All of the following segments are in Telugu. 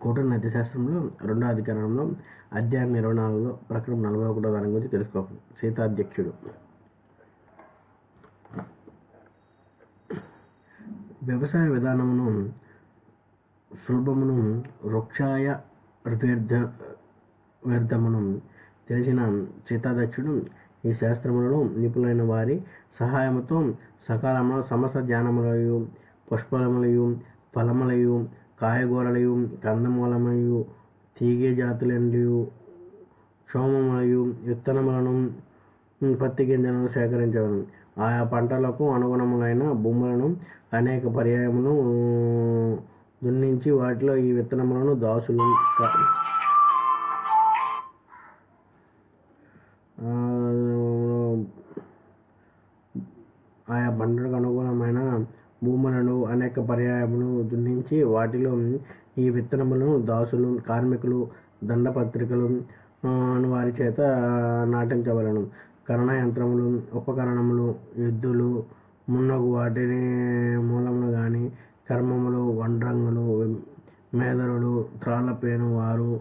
కూటమి నీతిశాస్త్రంలో 2వ అధికరణంలో అధ్యాయం 24లో ప్రకటన 41వ దాని గురించి తెలుసుకోవాలి. సీతాధ్యక్షుడు వ్యవసాయ విధానమును సులభమును వృక్షాయ వ్యర్థమును తెలిసిన సీతాధ్యక్షుడు ఈ శాస్త్రములలో నిపుణులైన వారి సహాయముతో సకాలంలో సమస్త ధ్యానములయు పుష్పములయు ఫలములయు కాయగూరలయు కందమూలములయు తీగె జాతులయు క్షోమములయు విత్తనములను పత్తి గింజలను సేకరించవలను. ఆయా పంటలకు అనుగుణములైన భూములను అనేక పర్యాయములు దున్నించి వాటిలో ఈ విత్తనములను దాసులు ఆయా పంటలకు అనుగుణమైన భూములను అనేక పర్యాయములు దున్నించి వాటిలో ఈ విత్తనములను దాసులు కార్మికులు దండపత్రికలు వారి చేత నాటించవలను. కరణ యంత్రములు ఉపకరణములు ఎద్దులు మున్నగు వాటిని మూలములు గాని కర్మములు వడ్రంగులు మేదరులు త్రాళ్ళపేను వారు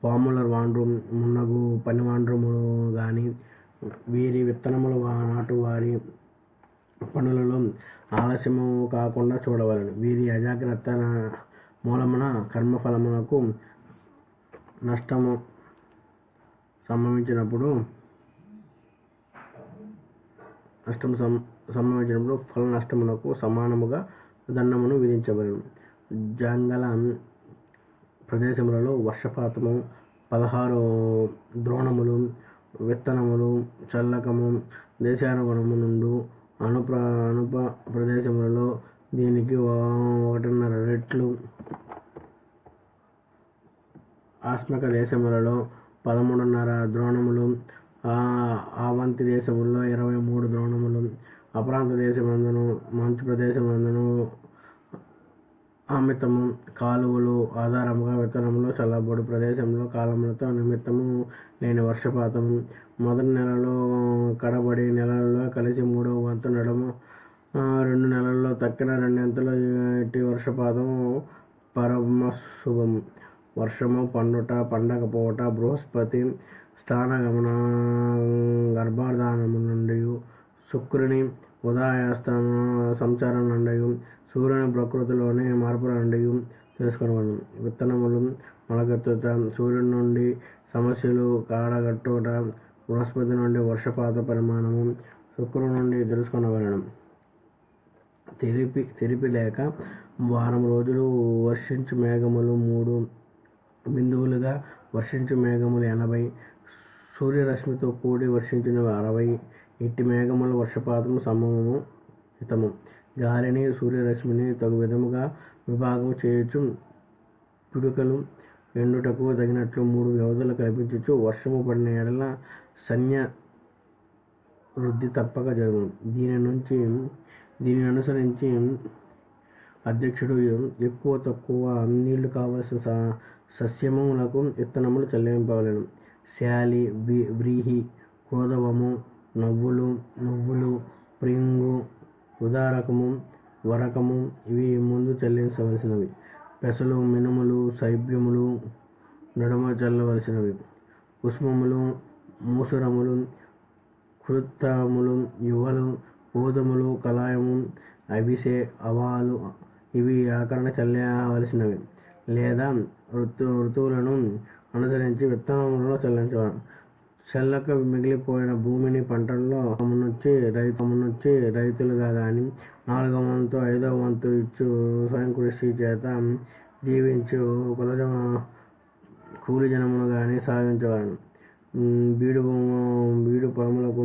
పాముల వాండ్రు మున్నగు పనివాండ్రములు గాని వీరి విత్తనములు నాటు వారి పనులలో ఆలస్యము కాకుండా చూడవలను. వీరి అజాగ్రత్త మూలమున కర్మఫలములకు నష్టము సంభవించినప్పుడు ఫల నష్టమునకు సమానముగా దండమును విధించవలను. జంగల ప్రదేశములలో వర్షపాతము 16 ద్రోణములు విత్తనములు చల్లకము దేశానుగుణము నుండు అనుప ప్రదేశములలో దీనికి 1.5 రెట్లు ఆస్మక దేశములలో 13.5 ద్రోణములు ఆవంతి దేశములలో 23 ద్రోణములు అప్రాంత దేశమందును మంచు ప్రదేశమందును అమితము కాలువలు ఆధారముగా విత్తనములు చల్లబడు ప్రదేశంలో కాలములతో నిమిత్తము లేని వర్షపాతము మొదటి నెలలో కడబడి నెలలలో కలిసి 3వ వంతు నడుమ 2 నెలల్లో తక్కిన 2 ఇట్టి వర్షపాతము పరమశుభము. వర్షము పండుట పండకపోవట బృహస్పతి స్థానగమన గర్భాధానము నుండి శుక్రుని ఉదయాస్తమ సంచారం నుండి సూర్యుని ప్రకృతిలోని మార్పుల నుండి తెలుసుకొనవలను. విత్తనములు మొలకెత్తుట సూర్యుని నుండి సమస్యలు కాడగట్టుట బృహస్పతి నుండి వర్షపాత పరిమాణము శుక్రుని నుండి తెలుసుకొనవలను. తెరిపి లేక వారం రోజులు వర్షించు మేఘములు 3 బిందువులుగా వర్షించు మేఘములు 80 సూర్యరశ్మితో కూడి వర్షించినవి 60 ఇట్టి మేఘముల వర్షపాతము సమము హితము. గాలిని సూర్యరశ్మిని తగు విధముగా విభాగము చేయుచు పిడుకలు ఎండుటకు తగినట్లు 3 వ్యవధులు కల్పించుచు వర్షము పడిన ఎడల సన్య వృద్ధి తప్పక జరుగును. దీనిని అనుసరించి అధ్యక్షుడు ఎక్కువ తక్కువ నీళ్లు కావలసిన సస్యములకు విత్తనములు చెల్లింపవలెను. శాలి వ్రీహి గోధవము నువ్వులు ప్రింగు ఉదారకము వరకము ఇవి ముందు చెల్లించవలసినవి. పెసలు మినుములు శైబ్యములు నడుమ చల్లవలసినవి. కుసుమములు మూసురములు కృత్తములు యువలు గోధుమలు కలాయము అవిసె అవాలు ఇవి ఆకరణ చెల్లవలసినవి లేదా ఋతువులను అనుసరించి విత్తనములను చెల్లించవలను. చెల్లక మిగిలిపోయిన భూమిని పంటల్లో నుంచి రైతులుగా గాని 4వ వంతు 5వ వంతు ఇచ్చు స్వయం కృషి చేత జీవించు కూలి జనమును గాని సాగించవలను. బీడు పొలములకు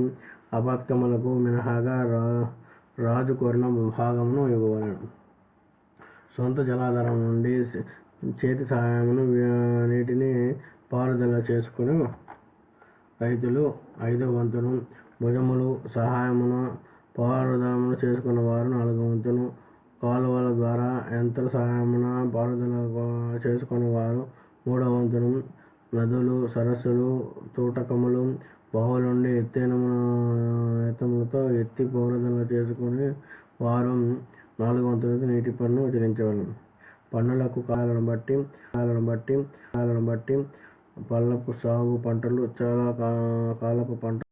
అపత్కములకు మినహాగా రాజు కోరిన భాగమును ఇవ్వవలను. సొంత జలాధారం నుండి చేతి సహాయమును నీటిని పారుదల చేసుకుని రైతులు 5వ వంతును భుజములు సహాయమున పారుదలమును చేసుకున్న వారు 4వ వంతును కాలువల ద్వారా యంత్ర సహాయమున పారుదల చేసుకున్న వారు 3వ వంతును నదులు సరస్సులు తూటకములు బావుల నుండి ఎత్తములతో ఎత్తి పారుదల చేసుకుని వారు 4వ వంతులకు నీటి పన్ను చెల్లించవలను. పన్నులకు కాలాలను బట్టి పళ్ళపు సాగు పంటలు చాలా కాలపు పంట